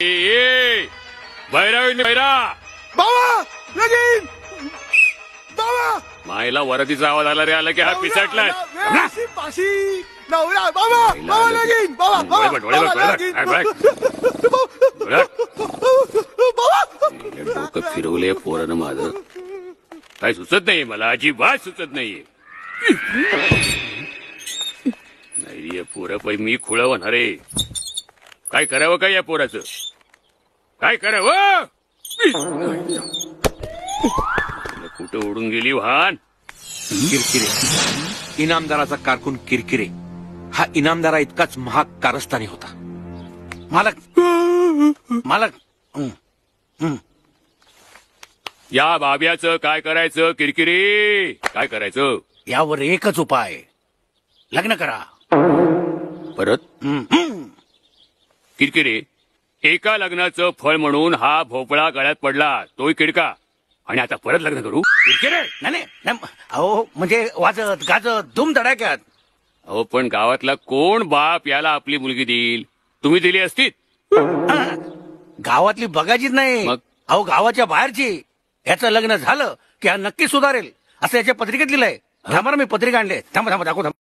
बैरा बाबा लगीन बाबा मायला वरदीचा आवाज आला रे. आला की हा पिसटलाय. पाशी नवरा बाबा बाबा लगीन बाबा बाबा डोकं फिरवले पोरानं माझं. काय सुचत नाही मला. अजिबात सुचत नाहीये. नाही या पोरा पै मी खुळा होणार रे. काय करावं काय या पोराचं. काय करावं. कुठं उडून गेली वाहन. किरकिरे इनामदाराचा कारकून किरकिरे हा इनामदारा इतकाच महाग कारस्थानी होता. मालक मालक या बाब्याचं काय करायचं. किरकिरी काय करायचं. यावर एकच उपाय. लग्न करा परत. किरकिरे एका लग्नाचं फळ म्हणून हा भोपळा गळ्यात पडला. तोही किडका. आणि आता परत लग्न करू. किरकिरे नाही अहो म्हणजे वाजत गाजत धूम धडाक्यात. अहो पण गावातला कोण बाप याला आपली मुलगी देईल. तुम्ही दिली असती. गावातली बघायचीच नाही. मग? अहो गावाच्या बाहेरची. याचं लग्न झालं की हा नक्की सुधारेल असं याच्या पत्रिकेत लिहिलंय. थांबा मी पत्रिका आणले. थांबा दाखव.